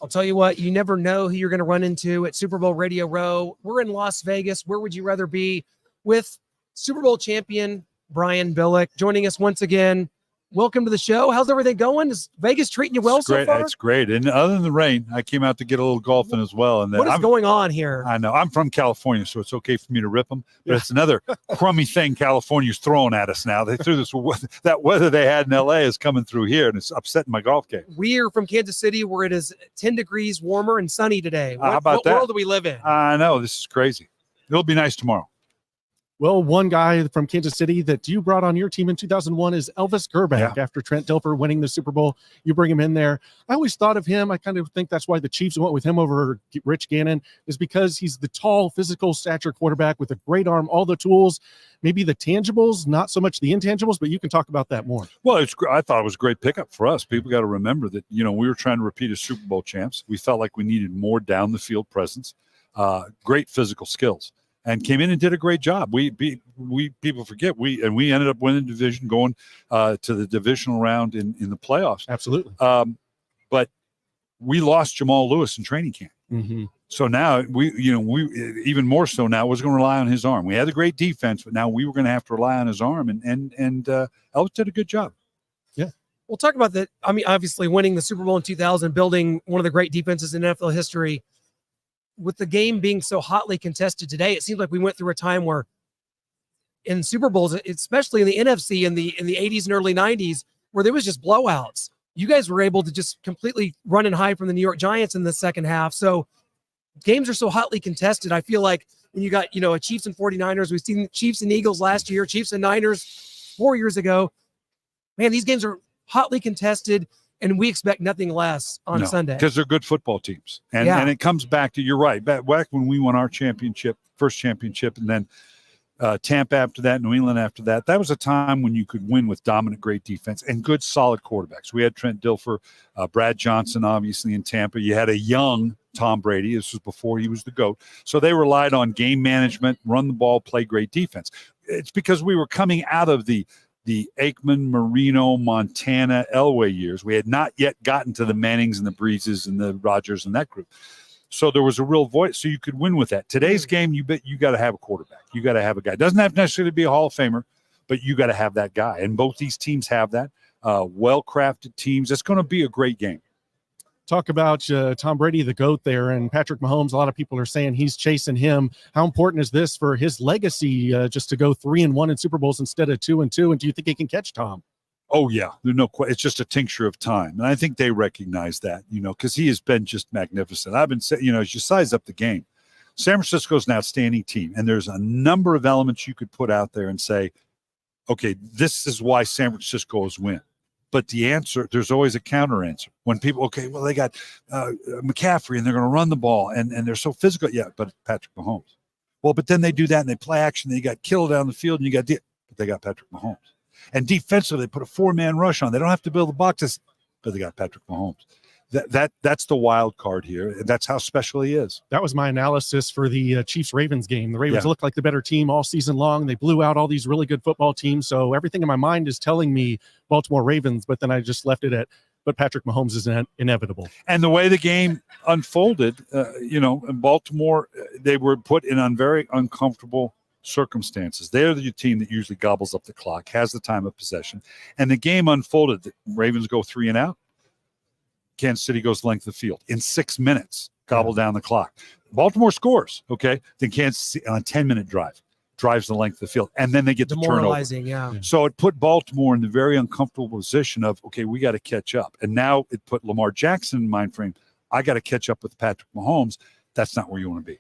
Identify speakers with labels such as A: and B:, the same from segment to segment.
A: I'll tell you what, you never know who you're going to run into at Super Bowl Radio Row. We're in Las Vegas. Where would you rather be? With Super Bowl champion Brian Billick joining us once again. Welcome to the show. How's everything going? Is Vegas treating you well so far?
B: It's great. And other than the rain, I came out to get a little golfing as well. And
A: what is going on here?
B: I know. I'm from California, so it's okay for me to rip them. But it's another crummy thing California's throwing at us now. They threw this, that weather they had in L.A. is coming through here, and it's upsetting my golf game.
A: We are from Kansas City, where it is 10 degrees warmer and sunny today.
B: How about that?
A: What world do we live in?
B: I know. This is crazy. It'll be nice tomorrow.
C: Well, one guy from Kansas City that you brought on your team in 2001 is Elvis Grbac.
B: Yeah.
C: After Trent Dilfer winning the Super Bowl, you bring him in there. I always thought of him, I kind of think that's why the Chiefs went with him over Rich Gannon, is because he's the tall, physical stature quarterback with a great arm, all the tools, maybe the tangibles, not so much the intangibles, but you can talk about that more.
B: Well, I thought it was a great pickup for us. People got to remember that, we were trying to repeat as Super Bowl champs. We felt like we needed more down the field presence, great physical skills. And came in and did a great job. We people forget we ended up winning the division, going to the divisional round in the playoffs.
C: Absolutely.
B: But we lost Jamal Lewis in training camp.
C: Mm-hmm.
B: So now we even more so now was going to rely on his arm. We had a great defense, but now we were going to have to rely on his arm. And Elvis did a good job.
C: Yeah.
A: We'll talk about that. I mean, obviously winning the Super Bowl in 2000, building one of the great defenses in NFL history. With the game being so hotly contested today, it seems like we went through a time where in Super Bowls, especially in the NFC in the 80s and early 90s, where there was just blowouts. You guys were able to just completely run and hide from the New York Giants in the second half. So games are so hotly contested. I feel like when you got, a Chiefs and 49ers, we've seen Chiefs and Eagles last year, Chiefs and Niners 4 years ago. Man, these games are hotly contested. And we expect nothing less on Sunday.
B: Because they're good football teams. And it comes back to, you're right, back when we won our first championship, and then Tampa after that, New England after that, that was a time when you could win with dominant, great defense and good, solid quarterbacks. We had Trent Dilfer, Brad Johnson, obviously, in Tampa. You had a young Tom Brady. This was before he was the GOAT. So they relied on game management, run the ball, play great defense. It's because we were coming out of the Aikman, Marino, Montana, Elway years. We had not yet gotten to the Mannings and the Breezes and the Rodgers and that group. So there was a real voice. So you could win with that. Today's game, you got to have a quarterback. You got to have a guy. It doesn't have to necessarily be a Hall of Famer, but you got to have that guy. And both these teams have that. Well-crafted teams. It's going to be a great game.
C: Talk about Tom Brady, the GOAT there, and Patrick Mahomes. A lot of people are saying he's chasing him. How important is this for his legacy, just to go 3-1 in Super Bowls instead of 2-2? And do you think he can catch Tom?
B: Oh, yeah. There's no question. It's just a tincture of time. And I think they recognize that, because he has been just magnificent. I've been saying, as you size up the game, San Francisco's an outstanding team. And there's a number of elements you could put out there and say, okay, this is why San Francisco is win. But the answer, there's always a counter answer. When people, they got McCaffrey and they're going to run the ball and they're so physical. Yeah, but Patrick Mahomes. Well, but then they do that and they play action. They got killed down the field and but they got Patrick Mahomes. And defensively, they put a 4-man rush on. They don't have to build the boxes, but they got Patrick Mahomes. That's the wild card here. That's how special he is.
C: That was my analysis for the Chiefs-Ravens game. The Ravens looked like the better team all season long. They blew out all these really good football teams. So everything in my mind is telling me Baltimore Ravens, but then I just left it at, but Patrick Mahomes is inevitable.
B: And the way the game unfolded, in Baltimore, they were put in very uncomfortable circumstances. They're the team that usually gobbles up the clock, has the time of possession. And the game unfolded. The Ravens go 3 and out. Kansas City goes length of field in 6 minutes, gobble down the clock. Baltimore scores, okay? Then Kansas City on a 10-minute drives the length of the field, and then they get the turnover.
A: Yeah.
B: So it put Baltimore in the very uncomfortable position of, okay, we got to catch up. And now it put Lamar Jackson in mind frame. I got to catch up with Patrick Mahomes. That's not where you want to be.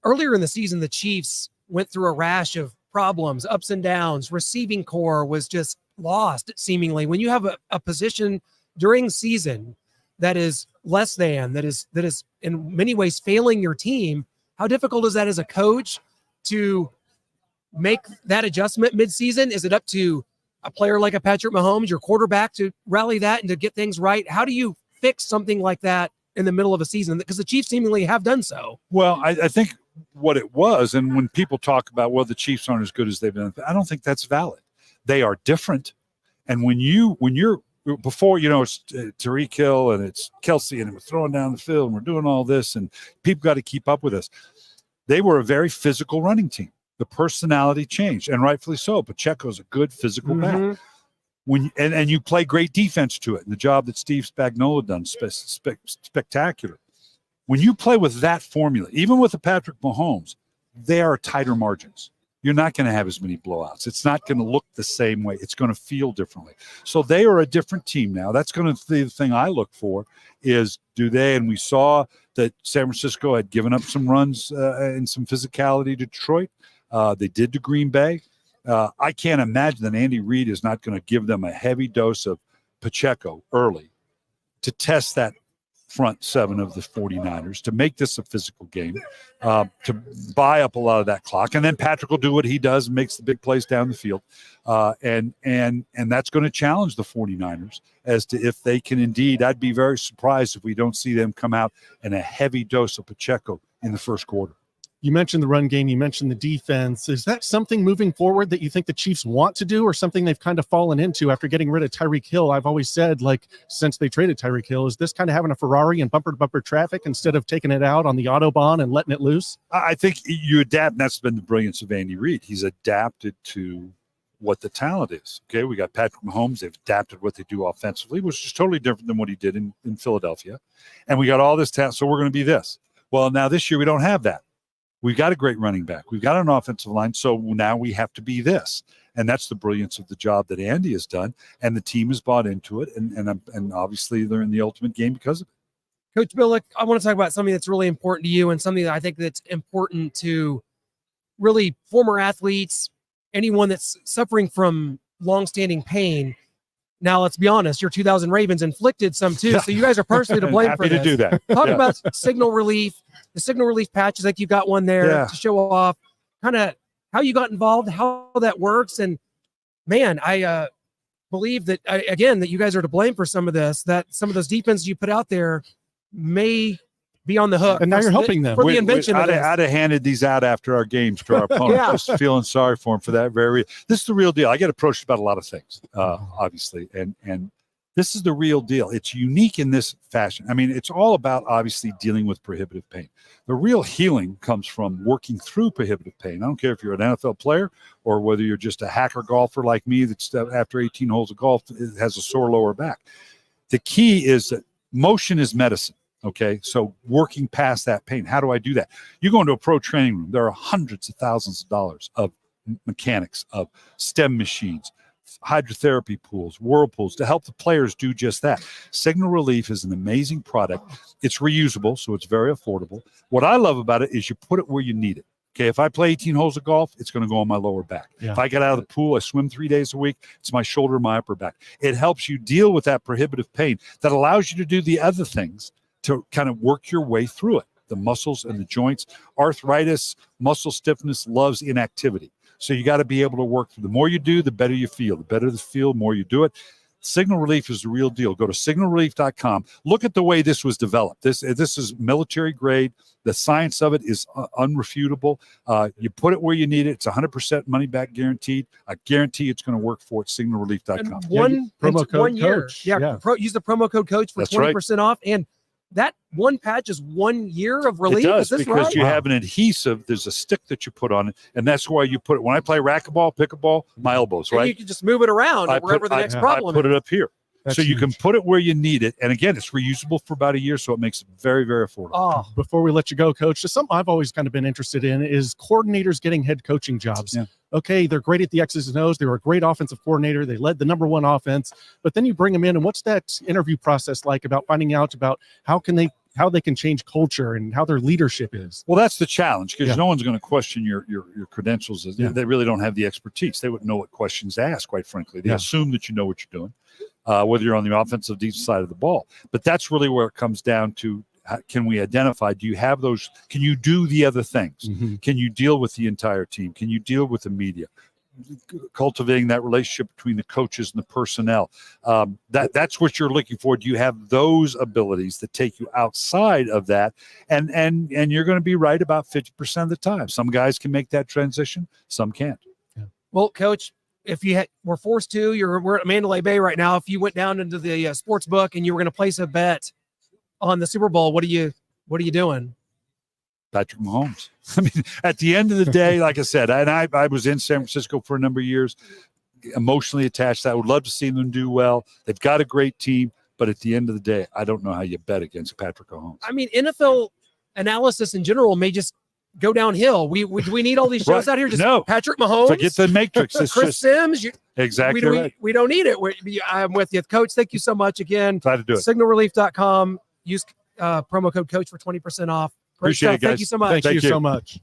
A: Earlier in the season, the Chiefs went through a rash of problems, ups and downs. Receiving core was just lost, seemingly. When you have a position during season that is less than, that is in many ways failing your team, how difficult is that as a coach to make that adjustment midseason? Is it up to a player like a Patrick Mahomes, your quarterback, to rally that and to get things right? How do you fix something like that in the middle of a season? Because the Chiefs seemingly have done so.
B: Well, I think what it was, and when people talk about, well, the Chiefs aren't as good as they've been, I don't think that's valid. They are different. And when you're before, it's Tariq Hill and it's Kelsey and we're throwing down the field and we're doing all this and people got to keep up with us. They were a very physical running team. The personality changed, and rightfully so. Pacheco's a good physical back. And you play great defense to it. And the job that Steve Spagnuolo done, spectacular. When you play with that formula, even with the Patrick Mahomes, they are tighter margins. You're not going to have as many blowouts. It's not going to look the same way. It's going to feel differently. So they are a different team now. That's going to be the thing I look for is do they, and we saw that San Francisco had given up some runs and some physicality to Detroit. They did to Green Bay. I can't imagine that Andy Reid is not going to give them a heavy dose of Pacheco early to test that front seven of the 49ers, to make this a physical game, to buy up a lot of that clock. And then Patrick will do what he does and makes the big plays down the field. And that's going to challenge the 49ers as to if they can indeed. I'd be very surprised if we don't see them come out in a heavy dose of Pacheco in the first quarter.
C: You mentioned the run game. You mentioned the defense. Is that something moving forward that you think the Chiefs want to do or something they've kind of fallen into after getting rid of Tyreek Hill? I've always said, since they traded Tyreek Hill, is this kind of having a Ferrari in bumper-to-bumper traffic instead of taking it out on the Autobahn and letting it loose?
B: I think you adapt, and that's been the brilliance of Andy Reid. He's adapted to what the talent is. Okay, we got Patrick Mahomes. They've adapted what they do offensively, which is totally different than what he did in Philadelphia. And we got all this talent, so we're going to be this. Well, now this year we don't have that. We've got a great running back. We've got an offensive line. So now we have to be this. And that's the brilliance of the job that Andy has done. And the team has bought into it. And obviously they're in the ultimate game because of it.
A: Coach Bill, I want to talk about something that's really important to you and something that I think that's important to really former athletes, anyone that's suffering from longstanding pain. Now, let's be honest, your 2000 Ravens inflicted some too. So you guys are personally to blame for this.
B: Happy to do that.
A: Talk about signal relief, the signal relief patches, like you've got one there to show off, kind of how you got involved, how that works. And man, I believe that, again, that you guys are to blame for some of this, that some of those defenses you put out there may be on the hook.
C: And now you're helping them.
A: For the invention of this.
B: I'd have handed these out after our games to our opponents, just feeling sorry for them for that this is the real deal. I get approached about a lot of things, obviously, and this is the real deal. It's unique in this fashion. I mean, it's all about obviously dealing with prohibitive pain. The real healing comes from working through prohibitive pain. I don't care if you're an NFL player or whether you're just a hacker golfer like me that's after 18 holes of golf has a sore lower back. The key is that motion is medicine. Okay, so working past that pain. How do I do that? You go into a pro training room, there are hundreds of thousands of dollars of mechanics, of STEM machines, hydrotherapy pools, whirlpools to help the players do just that. Signal Relief is an amazing product. It's reusable, so it's very affordable. What I love about it is you put it where you need it. Okay, if I play 18 holes of golf, it's going to go on my lower back. Yeah. If I get out of the pool, I swim 3 days a week, it's my shoulder, my upper back. It helps you deal with that prohibitive pain that allows you to do the other things to kind of work your way through it. The muscles and the joints, arthritis, muscle stiffness loves inactivity. So you got to be able to work through. The more you do, the better you feel. The better the feel, the more you do it. Signal Relief is the real deal. Go to signalrelief.com. Look at the way this was developed. This is military grade. The science of it is unrefutable. You put it where you need it. It's 100% money back guaranteed. I guarantee it's going to work for it. Signalrelief.com.
C: Promo code
A: 1 year.
C: coach.
A: Use the promo code coach for 20% off. And that one patch is 1 year of relief.
B: It does,
A: is this
B: because
A: right?
B: you have an adhesive. There's a stick that you put on it, and that's why you put it. When I play racquetball, pickleball, my elbows,
A: and
B: right?
A: you can just move it around wherever the next problem
B: I put it up here.
C: That's
B: so you
C: huge.
B: can put it where you need it. And again, it's reusable for about a year, so it makes it very, very affordable.
A: Oh,
C: Before we let you go, Coach, just something I've always kind of been interested in is coordinators getting head coaching jobs.
B: Yeah.
C: Okay, they're great at the X's and O's. They were a great offensive coordinator. They led the #1 offense. But then you bring them in, and what's that interview process like about finding out about how they can change culture and how their leadership is?
B: Well, that's the challenge, because no one's going to question your credentials.
C: Yeah.
B: They really don't have the expertise. They wouldn't know what questions to ask, quite frankly. They assume that you know what you're doing, whether you're on the offensive defensive side of the ball. But that's really where it comes down to. Can we identify, do you have those, can you do the other things?
C: Mm-hmm.
B: Can you deal with the entire team? Can you deal with the media? Cultivating that relationship between the coaches and the personnel. That's what you're looking for. Do you have those abilities that take you outside of that? And you're going to be right about 50% of the time. Some guys can make that transition, some can't.
A: well, Coach, if you were forced to, we're at Mandalay Bay right now. If you went down into the sports book and you were going to place a bet on the Super Bowl, what are you doing?
B: Patrick Mahomes. I mean, at the end of the day, like I said, and I was in San Francisco for a number of years, emotionally attached. I would love to see them do well. They've got a great team, but at the end of the day, I don't know how you bet against Patrick Mahomes.
A: I mean, NFL analysis in general may just go downhill. Do we need all these shows out here? Just
B: no.
A: Patrick Mahomes,
B: forget the Matrix. It's
A: Chris Sims.
B: Exactly right.
A: We don't need it. I'm with you, Coach. Thank you so much again.
B: Try to do it.
A: Signalrelief.com. Use promo code Coach for 20% off. Great
B: Appreciate
A: stuff.
B: it, guys.
A: Thank you so much.
C: Thank you so much.